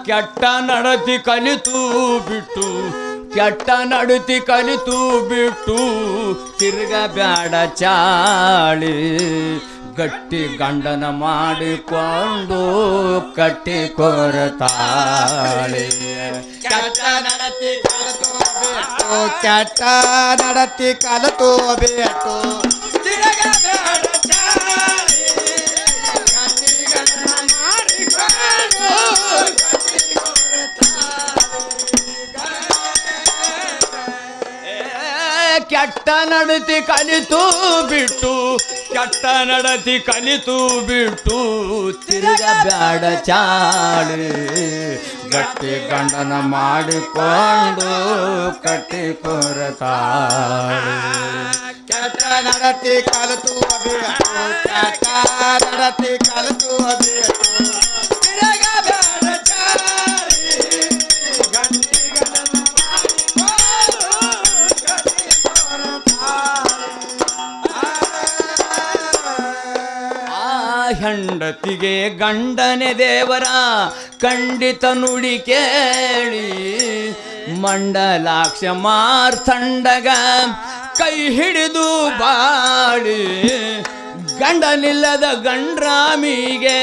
ಕೆಟ್ಟ ನಡತಿ ಕಲಿತು ಬಿಟ್ಟು ಕೆಟ್ಟ ನಡತಿ ಕಲಿತು ಬಿಟ್ಟು ತಿರ್ಗ ಬ್ಯಾಡ ಚಾಳಿ ಗಟ್ಟಿ ಗಂಡನ ಮಾಡಿಕೊಂಡು ಕಟ್ಟಿ ಕೊರತಾಳಿ ಕೆಟ್ಟ ನಡತಿ ಕಲಿತು ಬಿಟ್ಟು ಕೆಟ್ಟ ನಡತಿ ಕಲಿತು ಬಿಟ್ಟು ತಿರುಗ ಬ್ಯಾಡ ಚಾಳಿ ಗಟ್ಟಿ ಗಂಡನ ಮಾಡಿಕೊಂಡು ಕಟ್ಟಿ ಕೆಟ್ಟ ನಡತಿ ಕಲಿತು ಬಿಟ್ಟು ಕೆಟ್ಟ ನಡತಿ ಕಲಿತು ಬಿಟ್ಟು ತಿರುಗ ಬ್ಯಾಡ ಚಾಳಿ ಗಟ್ಟಿ ಗಂಡನ ಮಾಡಿಕೊಂಡು ಕಟ್ಟಿ ಕೊರತಾಳಿ ಕೆಟ್ಟ ನಡತಿ ಕಲಿತು ಬಿಟ್ಟು ಕೆಟ್ಟ ನಡತಿ ಕಲಿತು ಬಿಟ್ಟು ತಿರುಗ ಬ್ಯಾಡ ಚಾಳಿ ಗಟ್ಟಿ ಗಂಡನ ಮಾಡಿಕೊಂಡು ಕಟ್ಟಿ ಹೆಂಡತಿಗೆ ಗಂಡನೆ ದೇವರ ಖಂಡಿತ ನುಡಿ ಕೇಳಿ ಮಂಡಲಾಕ್ಷ ಮಾರ್ತಂಡಗ ಕೈ ಹಿಡಿದು ಬಾಳಿ ಗಂಡನಿಲ್ಲದ ಗಂಡ್ರಾಮಿಗೆ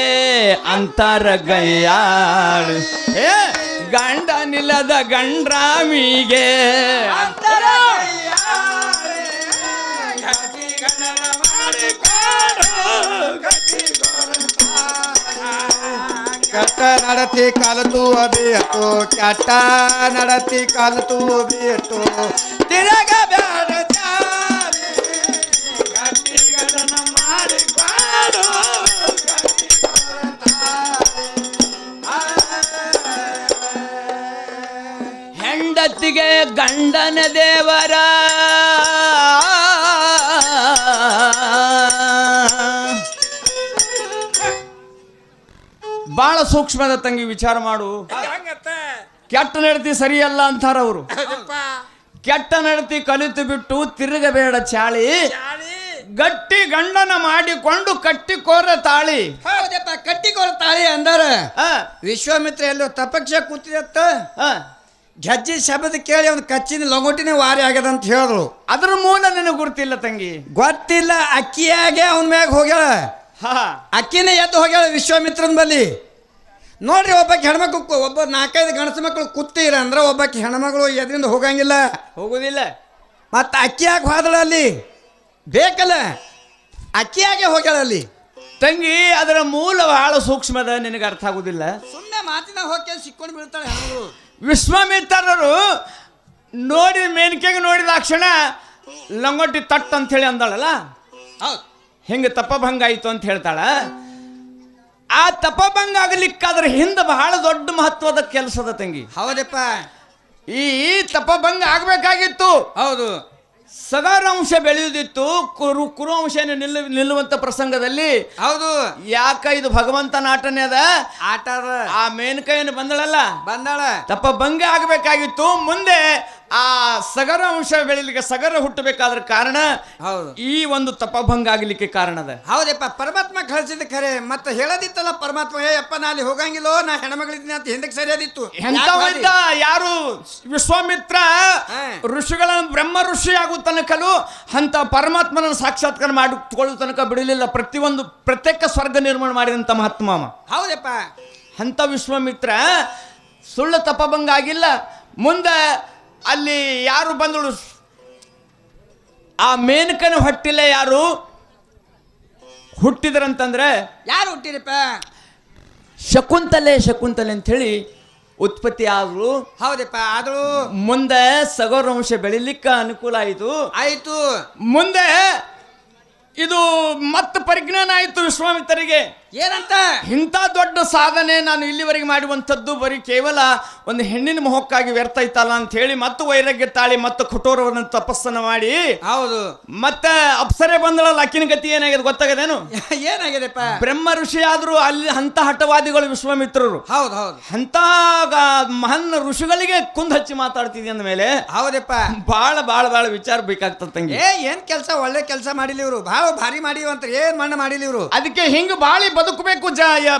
ಅಂತರ ಗಯ್ಯಾಳು ಗಂಡನಿಲ್ಲದ ಗಂಡ್ರಾಮಿಗೆ ಅಂತರ ಕೆಟ್ಟ ನಡತಿ ಕಲಿತು ಬಿಟ್ಟು ಕೆಟ್ಟ ನಡತಿ ಕಲಿತು ಬಿಟ್ಟು ತಿರಗ ಬ್ಯಾಡ ಚಾಳಿ ಗಟ್ಟಿ ಗಂಡನ ಮಾಡಿಕೊಂಡು ಕಟ್ಟಿ ಹೆಂಡತಿಗೆ ಗಂಡನ ದೇವರ ಬಹಳ ಸೂಕ್ಷ್ಮದ ತಂಗಿ ವಿಚಾರ ಮಾಡು. ಕೆಟ್ಟ ನಡತಿ ಸರಿಯಲ್ಲ ಅಂತಾರ ಅವರು. ಕೆಟ್ಟ ನಡತಿ ಕಲಿತು ಬಿಟ್ಟು ತಿರುಗಬೇಡ ಚಾಳಿ ಗಟ್ಟಿ ಗಂಡನ ಮಾಡಿಕೊಂಡು ಕಟ್ಟಿ ಕೋರ ತಾಳಿ. ಹೌದಪ್ಪ, ಕಟ್ಟಿ ಕೋರ ತಾಳಿ ಅಂದಾರ. ವಿಶ್ವಾಮಿತ್ರ ಎಲ್ಲೋ ತಪಕ್ಷ ಕೂತಿದತ್ತ, ಝಜ್ಜಿ ಶಬ್ದ ಕೇಳಿ ಅವ್ನು ಕಚ್ಚಿನ ಲಂಗೋಟಿನೇ ವಾರಿ ಆಗ್ಯದ ಅಂತ ಹೇಳಿದ್ರು. ಅದ್ರ ಮೂಲ ನನಗೆ ಗುರ್ತಿಲ್ಲ ತಂಗಿ. ಗೊತ್ತಿಲ್ಲ, ಅಕ್ಕಿಯಾಗೆ ಅವನ ಮ್ಯಾಗ ಹೋಗ್ಯಾಳ. ಅಕ್ಕಿನೇ ಎದ್ದು ಹೋಗ್ಯಾಳ ವಿಶ್ವಾಮಿತ್ರನ ಬಲ್ಲಿ. ನೋಡ್ರಿ, ಒಬ್ಬಾಕಿ ಹೆಣ್ಮಕ್ಳು, ಒಬ್ಬ 4-5 ಗಂಡಸ ಮಕ್ಕಳು ಕೂತೀರ ಅಂದ್ರೆ ಒಬ್ಬಾಕಿ ಹೆಣ್ಮಗಳು ಎದ್ರಿಂದ ಹೋಗಂಗಿಲ್ಲ, ಹೋಗುದಿಲ್ಲ. ಮತ್ತು ಅಕ್ಕಿಯಾಗಿ ಹೋದಳ ಅಲ್ಲಿ ಬೇಕಲ್ಲ, ಅಕ್ಕಿಯಾಗೆ ಹೋಗ್ಯಾಳ ಅಲ್ಲಿ ತಂಗಿ. ಅದರ ಮೂಲ ಬಹಳ ಸೂಕ್ಷ್ಮದ, ನಿನಗೆ ಅರ್ಥ ಆಗುದಿಲ್ಲ. ಸುಮ್ಮನೆ ಮಾತಿನ ಹೋಗಿ ಸಿಕ್ಕೊಂಡು ಬೀಳ್ತಾಳೆ ಹೆಣ್ಮಗಳು. ವಿಶ್ವಾಮಿತ್ರರು ನೋಡಿ ಮೇನ್ಕೆಗೆ ನೋಡಿದ ಕ್ಷಣ ಲಂಗೋಟಿ ತಟ್ ಅಂತ ಹೇಳಿ ಅಂದಾಳಲ್ಲ, ಹಿಂಗೆ ತಪಭಂಗ ಆಯಿತು ಅಂತ ಹೇಳ್ತಾಳ. ಆ ತಪಭಂಗ ಆಗಲಿಕ್ಕಾದ್ರೆ ಹಿಂದೆ ಬಹಳ ದೊಡ್ಡ ಮಹತ್ವದ ಕೆಲಸದ ತಂಗಿ. ಹೌದಪ್ಪ, ಈ ತಪಭಂಗ ಆಗ್ಬೇಕಾಗಿತ್ತು. ಹೌದು, ಸದಾರಂಶ ಬೆಳೆಯುವುದಿತ್ತು, ಕುರುವಂಶ ನಿಲ್ಲುವಂತ ಪ್ರಸಂಗದಲ್ಲಿ. ಹೌದು, ಯಾಕ ಇದು ಭಗವಂತನ ಆಟನೇ ಅದ, ಆಟ. ಆ ಮೇನ್ಕೈಯನ್ನು ಬಂದಳಲ್ಲ, ಬಂದಾಳ. ತಪಭಂಗ ಆಗಬೇಕಾಗಿತ್ತು. ಮುಂದೆ ಆ ಸಗರ ಅಂಶ ಬೆಳಿಲಿಕ್ಕೆ, ಸಗರ ಹುಟ್ಟಬೇಕಾದ್ರ ಕಾರಣ ಹೌದು, ಈ ಒಂದು ತಪಭಂಗ ಆಗಲಿಕ್ಕೆ ಕಾರಣದ. ಹೌದಪ್ಪ, ಪರಮಾತ್ಮ ಕಳಿಸಿದ ಖರೆ. ಮತ್ತೆ ಹೇಳದಿತ್ತಲ್ಲ ಪರಮಾತ್ಮ, ಅಪ್ಪ ನಾ ಅಲ್ಲಿ ಹೋಗಂಗಿಲ್ಲೋ, ನಾ ಹೆಣ್ಮಗಳಿದ್ದೀನಿ ಅಂತ ಹಿಂದಕ್ಕೆ ಸರಿಯಾದಿತ್ತು. ಎಂತ ಯಾರು ವಿಶ್ವಾಮಿತ್ರ ಋಷಿಗಳ ಬ್ರಹ್ಮ ಋಷಿ ಆಗೋ ತನಕಲು ಅಂತ ಪರಮಾತ್ಮನ ಸಾಕ್ಷಾತ್ಕಾರ ಮಾಡಿಕೊಳ್ಳೋ ತನಕ ಬಿಡಲಿಲ್ಲ. ಪ್ರತ್ಯೇಕ ಸ್ವರ್ಗ ನಿರ್ಮಾಣ ಮಾಡಿದಂತ ಮಹಾತ್ಮ. ಹೌದಪ್ಪ, ಅಂತ ವಿಶ್ವಾಮಿತ್ರ ಸುಳ್ಳು ತಪಭಂಗ ಆಗಿಲ್ಲ. ಮುಂದೆ ಅಲ್ಲಿ ಯಾರು ಬಂದಳು, ಆ ಮೇನಕನ ಹೊಟ್ಟಿಲ್ಲ ಯಾರು ಹುಟ್ಟಿದ್ರಂತಂದ್ರೆ, ಯಾರು ಹುಟ್ಟಿರಪ್ಪ? ಶಕುಂತಲೆ ಅಂತ ಹೇಳಿ ಉತ್ಪತ್ತಿ ಆದ್ರು. ಹೌದಪ್ಪ, ಆದ್ರು ಮುಂದೆ ಸಗೌರವಂಶ ಬೆಳಿಲಿಕ್ಕೆ ಅನುಕೂಲ ಆಯಿತು. ಮುಂದೆ ಇದು ಮತ್ತೆ ಪರಿಜ್ಞಾನ ಆಯಿತು ವಿಶ್ವಾಮಿತ್ರರಿಗೆ. ಏನಂತ? ಇಂಥ ದೊಡ್ಡ ಸಾಧನೆ ನಾನು ಇಲ್ಲಿವರೆಗೆ ಮಾಡುವಂಥದ್ದು ಬರೀ ಕೇವಲ ಒಂದು ಹೆಣ್ಣಿನ ಮೊಹಕ್ಕಾಗಿ ವ್ಯರ್ಥ ಐತಲ್ಲ ಅಂತ ಹೇಳಿ ಮತ್ತೆ ವೈರಾಗ್ಯ ತಾಳಿ ಮತ್ತೆ ಕಠೋರವನ್ನು ತಪಸ್ಸನ್ನು ಮಾಡಿ. ಹೌದು, ಮತ್ತೆ ಅಪ್ಸರೆ ಬಂದಳಲ್ಲ, ಅಕ್ಕಿನ ಗತಿ ಏನಾಗಿದೆ ಗೊತ್ತಾಗದೇನು? ಏನಾಗಿದೆಪ್ಪ? ಬ್ರಹ್ಮ ಋಷಿ ಆದ್ರು ಅಲ್ಲಿ ಅಂತ ಹಠವಾದಿಗಳು ವಿಶ್ವಾಮಿತ್ರರು. ಹೌದು ಹೌದು, ಅಂತ ಮಹಾನ್ ಋಷಿಗಳಿಗೆ ಕುಂದ್ ಹಚ್ಚಿ ಮಾತಾಡ್ತಿದ್ವಿ ಅಂದ ಮೇಲೆ ಹೌದಪ್ಪ, ಬಹಳ ಬಹಳ ಬಹಳ ವಿಚಾರ ಬೇಕಾಗ್ತದ ತಂಗಿ. ಏನ್ ಕೆಲಸ, ಒಳ್ಳೆ ಕೆಲಸ ಮಾಡಿಲ್ಲ ಇವರು, ಬಹಳ ಭಾರಿ ಮಾಡಿವಂತ. ಏನ್ ಮಣ್ಣ ಮಾಡಿಲ್ಲ ಇವರು. ಅದಕ್ಕೆ ಹಿಂಗ ಬಾಳಿ ಬದುಕಬೇಕು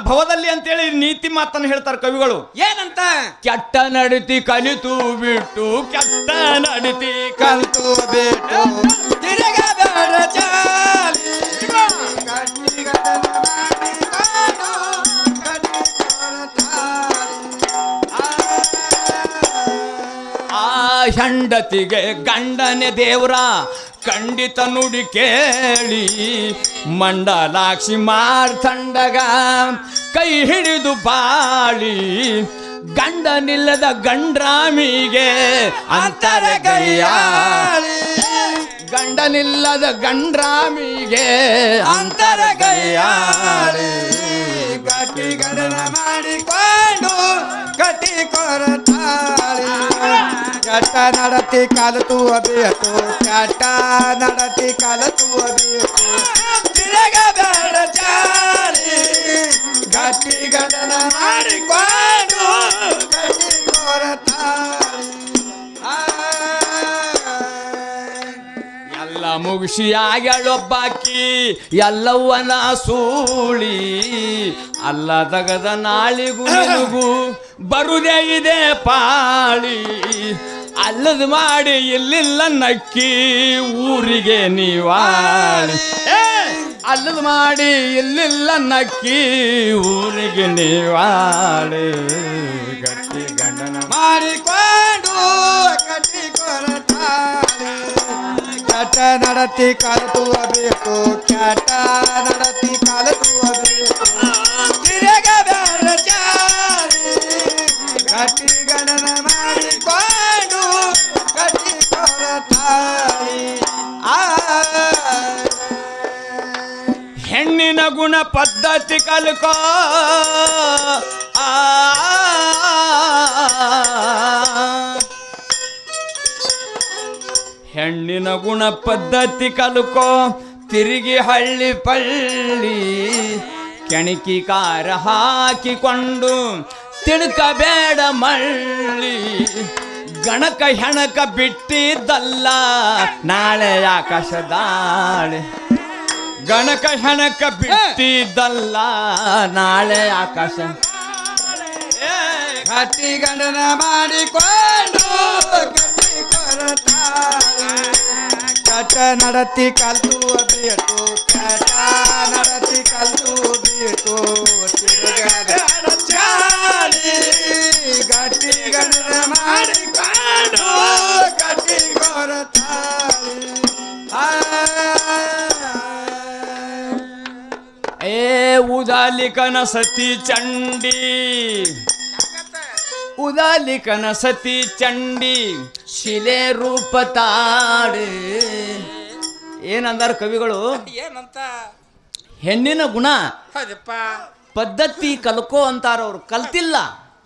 ಭವದಲ್ಲಿ ಅಂತೇಳಿ ನೀತಿ ಮಾತನ್ನು ಹೇಳ್ತಾರೆ ಕವಿಗಳು. ಏನಂತ? ಕೆಟ್ಟ ನಡತಿ ಕಲಿತು ಬಿಟ್ಟು ಕೆಟ್ಟ ನಡತಿ ಕಲ್ತು ಬಿಟ್ಟು ತಿರುಗಬೇಡ ಚಾಲಿ ಆ ಹೆಂಡತಿಗೆ ಗಂಡನೆ ದೇವ್ರ ಖಂಡಿತ ನುಡಿ ಕೇಳಿ ಮಂಡಲಾಕ್ಷಿ ಮಾರ್ತಂಡಗ ಕೈ ಹಿಡಿದು ಬಾಳಿ ಗಂಡನಿಲ್ಲದ ಗಂಡ್ರಾಮಿಗೆ ಅಂತರಗೈಯಾಳಿ ಗಂಡನಿಲ್ಲದ ಗಂಡ್ರಾಮಿಗೆ ಅಂತರಗೈಯಾಳಿ ಗಟ್ಟಿ ಗಡನ ಮಾಡಿಕೊಂಡು ಕಟ್ಟಿ ಕೊರತಾಳಿ ಕೆಟ್ಟ ನಡತಿ ಕಲಿತು ಬೇಕು ಕೆಟ್ಟ ನಡತಿ ಕಲಿತು ಬೇಕು ತಿರುಗಬೇಡ ಚಾಲಿ ಗಟ್ಟಿ ಗಡನ ಮಾಡಿಕೊಂಡು ಕಟ್ಟಿ ಕೊರತಾಳಿ ಎಲ್ಲ ಮುಗಿಸಿ ಆಗ್ಯಾಳೊಬ್ಬಾಕಿ ಎಲ್ಲವ್ವನ ಸೂಳಿ ಅಲ್ಲ ತಗದ ನಾಳಿಗೂ ನಿನಗೂ ಬರುದೇ ಇದೆ ಪಾಳಿ ಅಲ್ಲದ ಮಾಡಿ ಇಲ್ಲಿಲ್ಲ ನಕ್ಕಿ ಊರಿಗೆ ನೀವಾಳಿ ಅಲ್ಲದ ಮಾಡಿ ಇಲ್ಲಿಲ್ಲ ನಕ್ಕಿ ಊರಿಗೆ ನೀವಾಳಿ ಗಟ್ಟಿ ಗಂಡನ ಮಾಡಿಕೊಂಡು ಕಟ್ಟಿ ಕೊರತಾಳಿ ಕೆಟ್ಟ ನಡತಿ ಕಲಿತು ಬೇಕು ಕೆಟ್ಟ ನಡತಿ ಕಲಿತು ಬೇಕು ತಿರುಗಬೇಡ ಚಾಲಿ ಗಟ್ಟಿ ಗಣನ ಮಾಡಿಕೊಂಡು ಕಟ್ಟಿ ಕೊರತಾಳಿ ಹೆಣ್ಣಿನ ಗುಣ ಪದ್ಧತಿ ಕಲ್ಕೋ ಹೆಣ್ಣಿನ ಗುಣ ಪದ್ಧತಿ ಕಲ್ಕೋ ತಿರುಗಿ ಹಳ್ಳಿ ಪಳ್ಳಿ ಕೆಣಕಿ ಕಾರ ಹಾಕಿಕೊಂಡು ತಿಳ್ಕಬೇಡ ಮಳ್ಳಿ ಗಣಕ ಹೆಣಕ ಬಿಟ್ಟಿದ್ದಲ್ಲ ನಾಳೆ ಆಕಾಶದಾಳೆ ಗಣಕ ಹೆಣಕ ಬಿಟ್ಟಿದ್ದಲ್ಲ ನಾಳೆ ಆಕಾಶ ಕಟ್ಟಿ ಗಂಡನ ಮಾಡಿಕೊಂಡು ಕಟ್ಟಿ ಕೊರತಾಳಿ ಕೆಟ್ಟ ನಡತಿ ಕಲ್ತು ಬೇಕು ಕೆಟ್ಟ ನಡತಿ ಕಲ್ತು ಬೇಕು ತಿರುಗಬೇಡ ಚಾಲಿ ಗಟ್ಟಿ ಗಂಡನ ಮಾಡಿಕೊಂಡು ಕಟ್ಟಿ ಕೊರತಾಳಿ ಏ ಉದಾಲಿಕನ ಸತಿ ಚಂಡಿ ಉದಾಲಿಕನ ಸತಿ ಚಂಡಿ ಶಿಲೆ ರೂಪ ತಾಡೆ ಏನಂದಾರ ಕವಿಗಳು? ಏನಂತ? ಹೆಣ್ಣಿನ ಗುಣ ಹೌದಪ್ಪ ಪದ್ಧತಿ ಕಲ್ಕೋ ಅಂತಾರ ಅವ್ರು. ಕಲ್ತಿಲ್ಲ.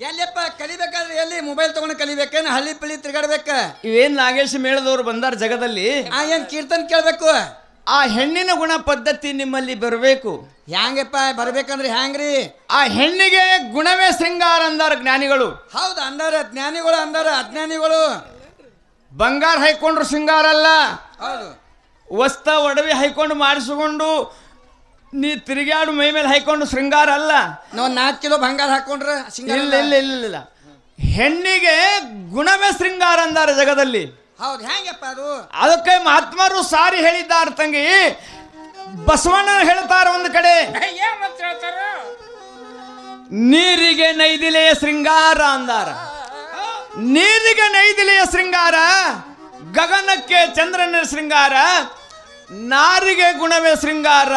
ಎಲ್ಲಿಯಪ್ಪ ಕಲಿಬೇಕಾದ್ರೆ ಎಲ್ಲಿ ಮೊಬೈಲ್ ತಗೊಂಡು ಕಲಿಬೇಕೇನು ಹಳ್ಳಿ ಪಳ್ಳಿ ತಿರ್ಗಾಡ್ಬೇಕ? ಇವೇನ್ ನಾಗೇಶ್ ಮೇಳದವ್ರು ಬಂದಾರ ಜಗದಲ್ಲಿ. ಏನ್ ಕೀರ್ತನ್ ಕೇಳ್ಬೇಕು? ಆ ಹೆಣ್ಣಿನ ಗುಣ ಪದ್ಧತಿ ನಿಮ್ಮಲ್ಲಿ ಬರಬೇಕು. ಹ್ಯಾಂಗಪ್ಪ ಬರ್ಬೇಕಂದ್ರೆ ಹ್ಯಾಂಗ್ರಿ? ಆ ಹೆಣ್ಣಿಗೆ ಗುಣವೇ ಶೃಂಗಾರ ಅಂದಾರ ಜ್ಞಾನಿಗಳು. ಹೌದು ಅಂದಾರ ಜ್ಞಾನಿಗಳು, ಅಂದಾರ ಅಜ್ಞಾನಿಗಳು. ಬಂಗಾರ ಹೈಕೊಂಡ್ರು ಶೃಂಗಾರ ಅಲ್ಲ. ಹೌದು. ವಸ್ತ ಒಡವೆ ಹೈಕೊಂಡು ಮಾಡಿಸಿಕೊಂಡು ನೀ ತಿರುಗಾಡು ಮೈ ಮೇಲೆ ಹೈಕೊಂಡು ಶೃಂಗಾರ ಅಲ್ಲ. ನಾವು 4 ಕಿಲೋ ಬಂಗಾರ ಹಾಕೊಂಡ್ರೆ ಇಲ್ಲ ಇಲ್ಲ ಇಲ್ಲ. ಹೆಣ್ಣಿಗೆ ಗುಣವೇ ಶೃಂಗಾರ ಅಂದಾರ ಜಗದಲ್ಲಿ. ಹೌದು. ಹ್ಯಾಂಗಪ್ಪ ಅದು? ಅದಕ್ಕೆ ಮಹಾತ್ಮರು ಸಾರಿ ಹೇಳಿದ್ದಾರೆ ತಂಗಿ. ಬಸವಣ್ಣ ಹೇಳ್ತಾರ ಒಂದು ಕಡೆ, ನೀರಿಗೆ ನೈದಿಲೆಯ ಶೃಂಗಾರ ಅಂದಾರ. ನೀರಿಗೆ ನೈದಿಲೆಯ ಶೃಂಗಾರ, ಗಗನಕ್ಕೆ ಚಂದ್ರನ ಶೃಂಗಾರ, ನಾರಿಗೆ ಗುಣವೇ ಶೃಂಗಾರ,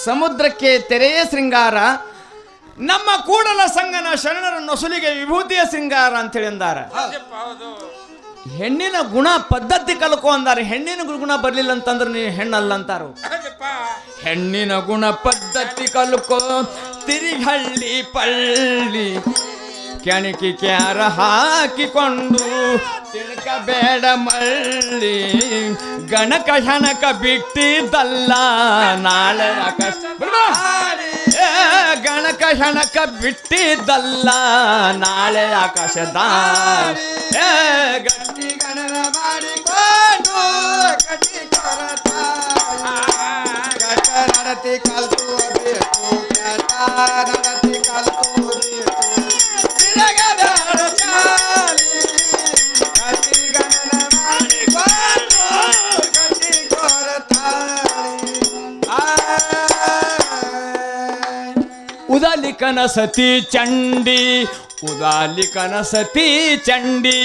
ಸಮುದ್ರಕ್ಕೆ ತೆರೆಯ ಶೃಂಗಾರ, ನಮ್ಮ ಕೂಡಲ ಸಂಗನ ಶರಣರ ನೊಸಲಿಗೆ ವಿಭೂತಿಯ ಶೃಂಗಾರ ಅಂತೇಳಿ ಅಂದಾರ. ಹೆಣ್ಣಿನ ಗುಣ ಪದ್ಧತಿ ಕಲ್ಕೋ ಅಂದಾರೆ. ಹೆಣ್ಣಿನ ಗುಣ ಬರ್ಲಿಲ್ಲ ಅಂತಂದ್ರೆ ನೀ ಹೆಣ್ಣಲ್ಲ ಅಂತಾರು. ಹೆಣ್ಣಿನ ಗುಣ ಪದ್ಧತಿ ಕಲ್ಕೋ ತಿರಿಹಳ್ಳಿ ಪಳ್ಳಿ ಕೆಣಕಿ ಕ್ಯಾರ ಹಾಕಿಕೊಂಡು ತಿಳ್ಕಬೇಡ ಮಳ್ಳಿ ಗಣಕ ಹೆಣಕ ಬಿಟ್ಟಿದ್ದಲ್ಲ ನಾಳೆ ಆಕಾಶ ಗಣಕ ಹೆಣಕ ಬಿಟ್ಟಿದ್ದಲ್ಲ ನಾಳೆ ಆಕಾಶದ ಗಟ್ಟಿ ಗಣನ ಮಾಡಿಕೊಂಡು ಕಟ್ಟಿ ಕೊರತಾಳಿ ಗಟ್ಟ ನಡತಿ ಕಲ್ತು ಬೇಕು ಕೆಟ್ಟ ನಡತಿ ಕಲಿತು ತಿರುಗಬೇಡ ಚಾಲಿ ಕಟ್ಟಿ ಗಣನ ಮಾಡಿಕೊಂಡು ಕಟ್ಟಿ ಕೊರತಾಳಿ ಉದಾಲಿಕನ ಸತಿ ಚಂಡಿ ಉದಾಲಿಕನ ಸತಿ ಚಂಡಿ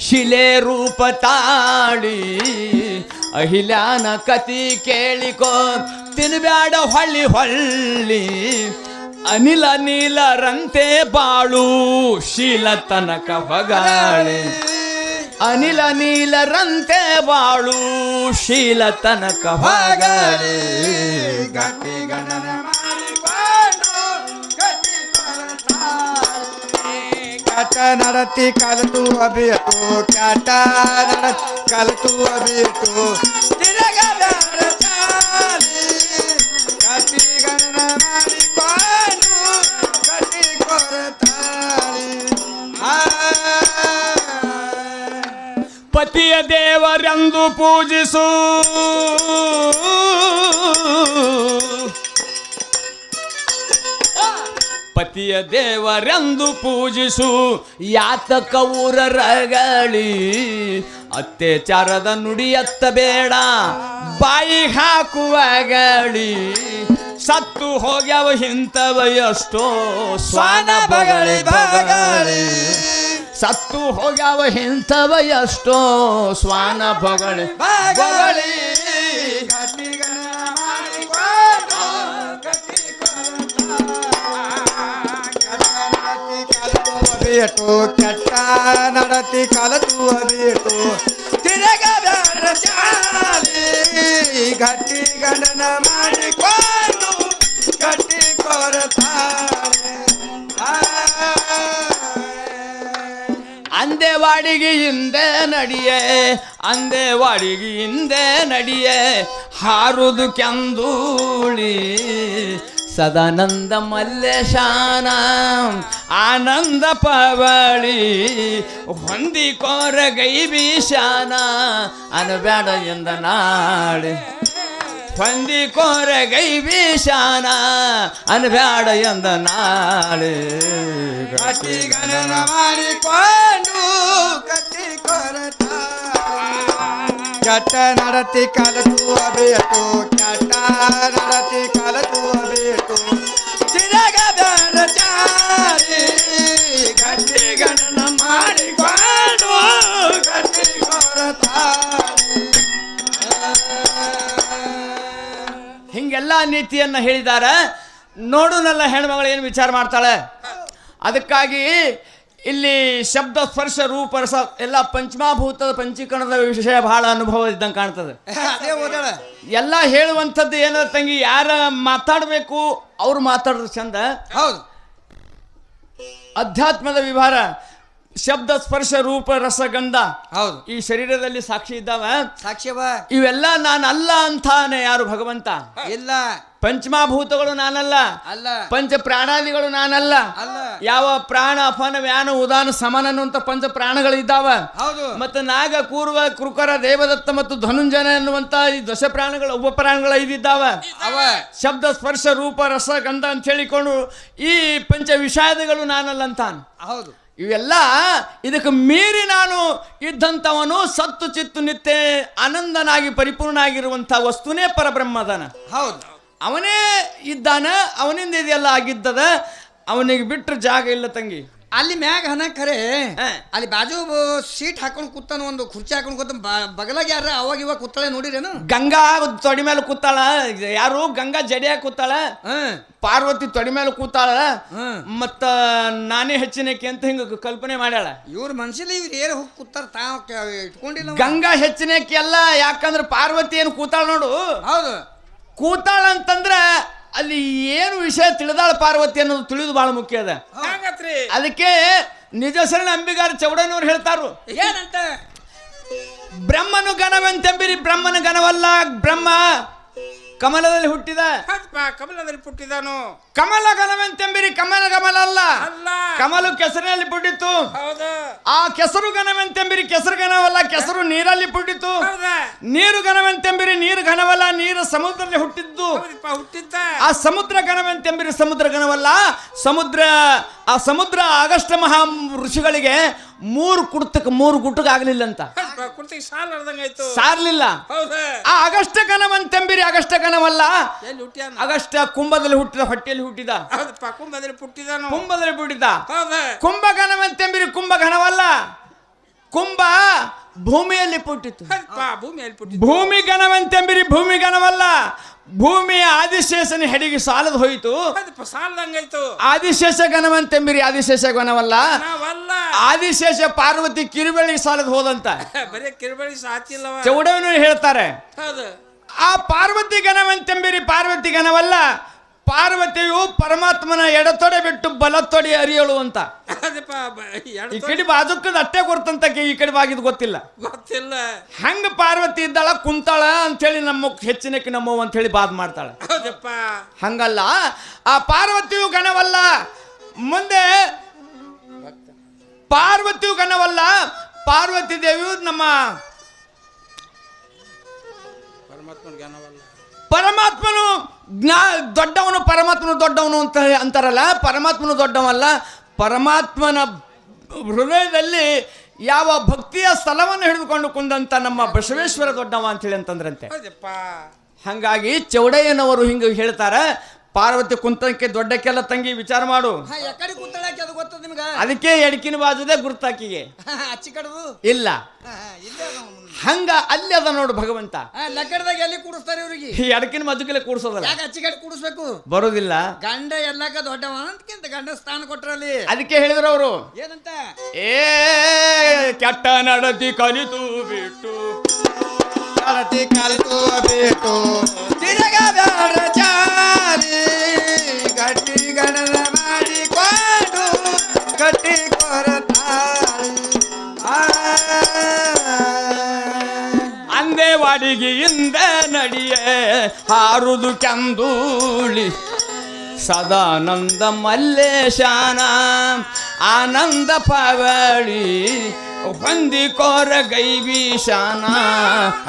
ಶಿಲೆ ರೂಪ ತಾಳಿ ಅಹಿಲ್ಯಾನ ಕತಿ ಕೇಳಿಕೋ ತಿನ್ಬ್ಯಾಡ ಹೊಳ್ಳಿ ಹೊಳ್ಳಿ ಅನಿಲ ನೀಲರಂತೆ ಬಾಳು ಶೀಲ ತನಕ ಹೊಗಾಳೆ ಅನಿಲ ನೀಲರಂತೆ ಬಾಳು ಶೀಲ ತನಕ ಹೊಗಾಳೆ ಗಟ್ಟಿ ಗಣನ ಮಾಡಿಕೊಂಡು ಗಟ್ಟಿ ಕೊರತಾಳಿ ಕೆಟ್ಟ ನಡತಿ ಕಲಿತು ಅಭಿಯತು ಕೆಟ್ಟ ನಡತಿ ಕಲಿತು ಅಭಿಯತು ತಿರುಗಬೇಡ ಚಾಲಿ ಗಟ್ಟಿ ಗಣನ ಮಾಡಿಕೊಂಡು ಗಟ್ಟಿ ಕೊರತಾಳಿ ಪತಿಯ ದೇವರೆಂದು ಪೂಜಿಸು ಪತಿಯ ದೇವರೆಂದು ಪೂಜಿಸು ಯಾತಕ ಊರರಗಳಿ ಅತ್ಯಾಚಾರದ ನುಡಿಯತ್ತ ಬೇಡ ಬಾಯಿ ಹಾಕುವಗಳಿ ಸತ್ತು ಹೋಗ್ಯವ ಇಂಥವ ಎಷ್ಟೋ ಸ್ವಾನ ಬಗಳಿ ಬಗಳಿ ಸತ್ತು ಹೋಗ್ಯಾವ ಇಂಥವ ಎಷ್ಟೋ ಸ್ವಾನ ಬಗಳಿ ಬಗಳಿ ಗಟ್ಟಿ ಗಣನ ಮಾಡಿಕೊಂಡು ಗಟ್ಟಿ ಕೊರತಾಳಿ ಕಲಿತು ಅಭಿಯತು ಕೆಟ್ಟ ನಡತಿ ಕಲಿತು ಅಭಿಯತು ತಿರುಗಬೇಡ ಚಾಲಿ ಗಟ್ಟಿ ಗಣನ ಮಾಡಿಕೊಂಡು ಗಟ್ಟಿ ಕೊರತಾಳಿ ಅಂದೇವಾಡಿಗೆ ಹಿಂದೆ ನಡಿಯೇ ಅಂದೇವಾಡಿಗೆ ಹಿಂದೆ ನಡಿಯೇ ಹಾರುದು ಕೆಂದೂಳಿ ಸದಾನಂದ ಮಲ್ಲೇಶಾನ ಆನಂದ ಪವಳಿ ಹೊಂದಿಕೋರ ಗೈಬೀಶಾನ ಅನಬೇಡ ಎಂದ ನಾಳೆ ಹೊಂದಿಕೋರ ಗೈಬೀಶಾನ ಅನಬೇಡ ಎಂದ ನಾಳೆ ಗಟ್ಟಿ ಗಣನ ಮಾಡಿಕೊಂಡು ಗಟ್ಟಿ ಕೊರತಾಳಿ ಕೆಟ್ಟ ನಡತಿ ಕಲಿತು ಅಭಿಯತು ಕೆಟ್ಟ ನಡತಿ ಕಲಿತು ಅಭಿಯತು ತಿರುಗಬೇಡ ಚಾಲಿ ಗಟ್ಟಿ ಗಣನ ಮಾಡಿಕೊಂಡು ಗಟ್ಟಿ ಕೊರತಾಳಿ ಹಿಂಗೆಲ್ಲ ನೀತಿಯನ್ನ ಹೇಳಿದ್ದಾರೆ. ನೋಡು ನನ್ನ ಹೆಣ್ಮಗಳು ಏನು ವಿಚಾರ ಮಾಡ್ತಾಳೆ. ಅದಕ್ಕಾಗಿ ಇಲ್ಲಿ ಶಬ್ದ ಸ್ಪರ್ಶ ರೂಪ ರಸ ಎಲ್ಲ ಪಂಚಮಾಭೂತದ ಪಂಚೀಕರಣದ ವಿಷಯ ಬಹಳ ಅನುಭವ ಇದ್ದಂಗೆ ಕಾಣ್ತದೆ. ಅದೇ ಓದಾಳ ಎಲ್ಲ ಹೇಳುವಂಥದ್ದು ಏನೋ ತಂಗಿ, ಯಾರ ಮಾತಾಡಬೇಕು ಅವ್ರು ಮಾತಾಡೋದು ಚಂದ. ಹೌದು. ಅಧ್ಯಾತ್ಮದ ವಿವರ ಶಬ್ದ ಸ್ಪರ್ಶ ರೂಪ ರಸ ಗಂಧ ಹೌದು. ಈ ಶರೀರದಲ್ಲಿ ಸಾಕ್ಷಿ ಇದ್ದಾವ. ಸಾಕ್ಷ್ಯವ ಇವೆಲ್ಲ ನಾನಲ್ಲ ಅಂತಾನೆ ಯಾರು ಭಗವಂತ ಇಲ್ಲ. ಪಂಚಮಾಭೂತಗಳು ನಾನಲ್ಲ, ಅಲ್ಲ. ಪಂಚ ಪ್ರಾಣಾದಿಗಳು ನಾನಲ್ಲ. ಅಲ್ಲ. ಯಾವ ಪ್ರಾಣ ಅಪನ ವ್ಯಾನ ಉದಾನ ಸಮನ ಅನ್ನುವಂತ ಪಂಚ ಪ್ರಾಣಗಳು ಇದ್ದಾವ. ಹೌದು. ಮತ್ತು ನಾಗ ಕೂರ್ವ ಕೃಕರ ದೇವದತ್ತ ಮತ್ತು ಧನುಂಜನ ಎನ್ನುವಂತ ಈ ದಶ ಪ್ರಾಣಗಳು ಉಪ ಪ್ರಾಣಗಳು ಐದಿದ್ದಾವ. ಅವ ಶಬ್ದ ಸ್ಪರ್ಶ ರೂಪ ರಸ ಗಂಧ ಅಂತ ಹೇಳಿಕೊಂಡು ಈ ಪಂಚ ವಿಷಾದಗಳು ನಾನಲ್ಲ ಅಂತಾನ. ಹೌದು. ಇವೆಲ್ಲ ಇದಕ್ಕೆ ಮೀರಿ ನಾನು ಇದ್ದಂಥವನು ಸತ್ತು ಚಿತ್ತು ನಿತ್ಯ ಆನಂದನಾಗಿ ಪರಿಪೂರ್ಣ ವಸ್ತುನೇ ಪರಬ್ರಹ್ಮದನ. ಹೌದು. ಅವನೇ ಇದ್ದಾನ, ಅವನಿಂದ ಇದೆಲ್ಲ ಆಗಿದ್ದದ. ಅವನಿಗೆ ಬಿಟ್ಟರೆ ಜಾಗ ಇಲ್ಲ ತಂಗಿ. ಅಲ್ಲಿ ಮ್ಯಾಗ ಹಣ ಖರೆ ಅಲ್ಲಿ ಬಾಜು ಸೀಟ್ ಹಾಕೊಂಡು ಕೂತಾನ, ಒಂದು ಕುರ್ಚಿ ಹಾಕೊಂಡು ಕೂತ ಬಗಲಾಗ ಯಾರ ಅವಾಗ ಇವಾಗ ಕೂತಾಳೆ ನೋಡಿರೇನು? ಗಂಗಾ ತೊಡಿ ಮೇಲೆ ಕೂತಾಳ. ಯಾರು? ಗಂಗಾ ಜಡಿಯಾಗ ಕೂತಾಳ. ಪಾರ್ವತಿ ತೊಡಿ ಮೇಲೆ ಕೂತಾಳ. ಮತ್ತ ನಾನೇ ಹೆಚ್ಚಿನಕ್ಕೆ ಅಂತ ಹಿಂಗ ಕಲ್ಪನೆ ಮಾಡ್ಯಾಳ. ಇವ್ರ ಮನ್ಸಲ್ಲಿ ಇವ್ರು ಏರ್ ಹೋಗಿ ಕೂತಾರ, ತಾವ್ ಇಟ್ಕೊಂಡಿಲ್ಲ. ಗಂಗಾ ಹೆಚ್ಚಿನಕ್ಕೆ ಎಲ್ಲ. ಯಾಕಂದ್ರೆ ಪಾರ್ವತಿ ಏನು ಕೂತಾಳ ನೋಡು. ಹೌದು. ಕೂತಾಳ ಅಂತಂದ್ರ ಅಲ್ಲಿ ಏನು ವಿಷಯ ತಿಳಿದಾಳ ಪಾರ್ವತಿ ಅನ್ನೋದು ತಿಳಿದು ಬಹಳ ಮುಖ್ಯ ಅದ. ಅದಕ್ಕೆ ನಿಜ ಶರಣ ಅಂಬಿಗಾರ ಚೌಡನವ್ರು ಹೇಳ್ತಾರು, ಏನಂತ? ಬ್ರಹ್ಮನು ಗಣವಂತೆಂಬಿರಿ, ಬ್ರಹ್ಮನ ಗಣವಲ್ಲ ಬ್ರಹ್ಮ. ಕಮಲದಲ್ಲಿ ಹುಟ್ಟಿದ ಕಮಲದಲ್ಲಿ ಹುಟ್ಟಿದಾನು. ಕಮಲ ಗಣವೆಂತೆಂಬಿರಿ ಕಮಲ ಕಮಲ ಅಲ್ಲ, ಅಲ್ಲ ಕಮಲು ಕೆಸರಿನಲ್ಲಿ ಹುಟ್ಟಿತು. ಹೌದಾ ಆ ಕೆಸರು ಗಣವೆಂತೆಂಬಿರಿ ಕೆಸರು ಗಣವಲ್ಲ, ಕೆಸರು ನೀರಲ್ಲಿ ಹುಟ್ಟಿತು. ಹೌದಾ ನೀರು ಗಣವೆಂತೆಂಬಿರಿ ನೀರು ಘನವಲ್ಲ, ನೀರು ಸಮುದ್ರದಲ್ಲಿ ಹುಟ್ಟಿದ್ದು. ಹುಟ್ಟಿದ್ದ ಆ ಸಮುದ್ರ ಗಣವೆಂತೆಂಬಿರಿ ಸಮುದ್ರ ಗಣವಲ್ಲ, ಆ ಸಮುದ್ರ ಆಗಸ್ಟ್ ಮಹಾ ಋಷಿಗಳಿಗೆ 3 ಗುಟ್ಟಕ್ಕೆ ಆಗ್ಲಿಲ್ಲ ಅಂತ, ಕುರ್ತಿಗೆ ಸಾಲ ಅರ್ಧಂಗಾಯ್ತು, ಸಾರ್ಲಿಲ್ಲ. ಹೌದಾ ಆ ಅಗಷ್ಟ ಗಣವಂತೆಂಬಿರಿ ಅಗಷ್ಟ ಗಣವಲ್ಲ, ಎಲ್ಲಿ ಹುಟ್ಟ್ಯಾನ? ಅಗಷ್ಟ ಕುಂಭದಲ್ಲಿ ಹುಟ್ಟಿದ, ಹೊಟ್ಟೆಯಲ್ಲಿ ಹುಟ್ಟಿದ, ಹೌದಪ್ಪ ಕುಂಭದಲ್ಲಿ ಹುಟ್ಟಿದಾನು. ಕುಂಭದಲ್ಲಿ ಹುಟ್ಟಿದ. ಹೌದಾ ಕುಂಭ ಗಣವಂತೆಂಬಿರಿ ಕುಂಭ ಗಣವಲ್ಲ, ಕುಂಭ ಭೂಮಿಯಲ್ಲಿ ಹುಟ್ಟಿತು. ಭೂಮಿಯಲ್ಲಿ ಹುಟ್ಟಿ. ಭೂಮಿ ಗಣವಂತೆಂಬಿರಿ ಭೂಮಿ ಗಣವಲ್ಲ, ಭೂಮಿಯ ಆದಿಶೇಷನ ಹೆಡಿಗೆ ಸಾಲದ ಹೋಯಿತು. ಸಾಲದಂಗಾಯ್ತು. ಆದಿಶೇಷ ಗಣವಂತೆಂಬಿರಿ ಆದಿಶೇಷ ಗಣವಲ್ಲ, ನಾವಲ್ಲ. ಆದಿಶೇಷ ಪಾರ್ವತಿ ಕಿರುಬೆಳಿಗೆ ಸಾಲದ ಹೋದಂತ ಬರೀ ಕಿರುಬಳಿ ಸಾತಿಲ್ಲವ. ಚೌಡವನು ಹೇಳ್ತಾರೆ. ಹೌದು ಆ ಪಾರ್ವತಿ ಗಣವಂತೆಂಬಿರಿ ಪಾರ್ವತಿ ಗಣವಲ್ಲ, ಪಾರ್ವತಿಯು ಪರಮಾತ್ಮನ ಎಡತೊಡೆ ಬಿಟ್ಟು ಬಲತೊಡೆ ಅರಿಯಳು ಅಂತ. ಈ ಕಡೆ ಬಾಜುಕ್ಕದ ಅಟ್ಟೆ ಗೊತ್ತಂತಕ್ಕೆ, ಈ ಕಡೆ ಬಾಗಿದ್ ಗೊತ್ತಿಲ್ಲ. ಗೊತ್ತಿಲ್ಲ. ಹಂಗ ಪಾರ್ವತಿ ಇದ್ದಾಳ ಕುಂತಾಳ ಅಂತೇಳಿ ನಮ್ಮ ಹೆಚ್ಚಿನಕ್ಕೆ ನಮ್ಮವ್ ಅಂತ ಹೇಳಿ ಬಾದ್ ಮಾಡ್ತಾಳ. ಹಂಗಲ್ಲ, ಆ ಪಾರ್ವತಿಯು ಗಣವಲ್ಲ. ಮುಂದೆ ಪಾರ್ವತಿಯು ಗಣವಲ್ಲ, ಪಾರ್ವತಿ ದೇವಿಯು ನಮ್ಮ ಪರಮಾತ್ಮನು ದೊಡ್ಡವನು, ಪರಮಾತ್ಮನು ದೊಡ್ಡವನು ಅಂತ ಅಂತಾರಲ್ಲ. ಪರಮಾತ್ಮನು ದೊಡ್ಡವಲ್ಲ, ಪರಮಾತ್ಮನ ಹೃದಯದಲ್ಲಿ ಯಾವ ಭಕ್ತಿಯ ಸ್ಥಳವನ್ನು ಹಿಡಿದುಕೊಂಡು ಕುಂದಂತ ನಮ್ಮ ಬಸವೇಶ್ವರ ದೊಡ್ಡವ ಅಂತೇಳಿ ಅಂತಂದ್ರಂತೆ. ಹಂಗಾಗಿ ಚೌಡಯ್ಯನವರು ಹಿಂಗ ಹೇಳ್ತಾರ, ಪಾರ್ವತಿ ಕುಂತಕ್ಕೆ ದೊಡ್ಡಕ್ಕೆಲ್ಲ ತಂಗಿ ವಿಚಾರ ಮಾಡು. ಅದಕ್ಕೆ ಎಡಕಿನ ಬಾಜುದೇ ಗುರ್ತಾಕಿಗೆ ಇಲ್ಲ. ಹಂಗ ಅಲ್ಲಿ ಅದ ನೋಡು ಭಗವಂತ. ಲಕ್ಕಡದಾಗ ಎಲ್ಲಿ ಕೂಡಿಸ್ತಾರೆ ಇವ್ರಿಗೆ? ಈ ಎಡಕಿನ ಮಜುಕೆಲ್ಲ ಕೂಡಿಸೋದಲ್ಲ, ಅಚ್ಚಿಕಡೆ ಕೂಡಿಸ್ಬೇಕು, ಬರೋದಿಲ್ಲ. ಗಂಡ ಎಲ್ಲಾಕ ದೊಡ್ಡವ ಅಂತಕ್ಕಿಂತ ಗಂಡ ಸ್ಥಾನ ಕೊಟ್ರಲ್ಲಿ. ಅದಕ್ಕೆ ಹೇಳಿದ್ರು ಅವರು, ಏನಂತ? ಕೆಟ್ಟ ನಡತಿ ಕಲಿತು ಬಿಟ್ಟು ನಡತಿ ಕಲಿತು ಬಿಟ್ಟು ತಿರುಗಬೇಡ ಚಾರಿ, ಗಟ್ಟಿ ಗಣನ ಮಾಡಿಕೊಂಡು ಗಟ್ಟಿ ಕೊರತಾಳಿ ಅಂದೇವಾಡಿಗೆಯಿಂದ ನಡಿಯೇ ಹಾರುದು ಕಂದೂಳಿ ಸದಾನಂದ ಮಲ್ಲೇಶಾನ ಆನಂದ ಪವಳಿ ಹೊಂದಿಕೋರ ಗೈವೀಶಾನ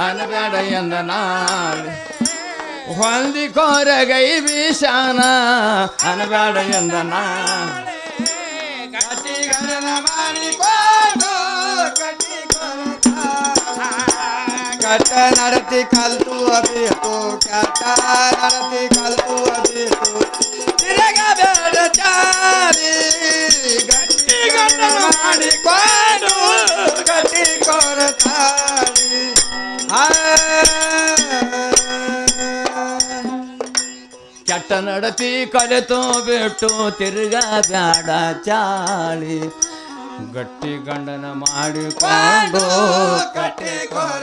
ಅನಬೇಡ ಎಂದ ನಾಳೆ, ಹೊಂದಿಕೋರ ಗೈವೀಶಾನ ಅನಬೇಡ ಎಂದ ನಾಳೆ. ಗಟ್ಟಿ ಗಣನ ಮಾಡಿಕೊಂಡು ಗಟ್ಟಿ ಕಟ್ಟ ನಡತಿ ಕಲ್ತು ಅಬೇಕು, ಕಟ್ಟ ನಡತಿ ಕಲ್ತು ಅಬೇಕು, ತಿರುಗಬೇಡ ಚಾರಿ, ಗಟ್ಟಿ ಗಂಡ ಮಾಡಿಕೊಂಡು ಗಟ್ಟಿ ಕೊರತಾಳಿ. ಕೆಟ್ಟ ನಡತಿ ಕಲಿತು ಬಿಟ್ಟು ತಿರುಗಬೇಡ ಚಾಳಿ, ಗಟ್ಟಿ ಗಂಡನ ಮಾಡಿಕೊಂಡು ಕಟ್ಟಿ ಕೊರ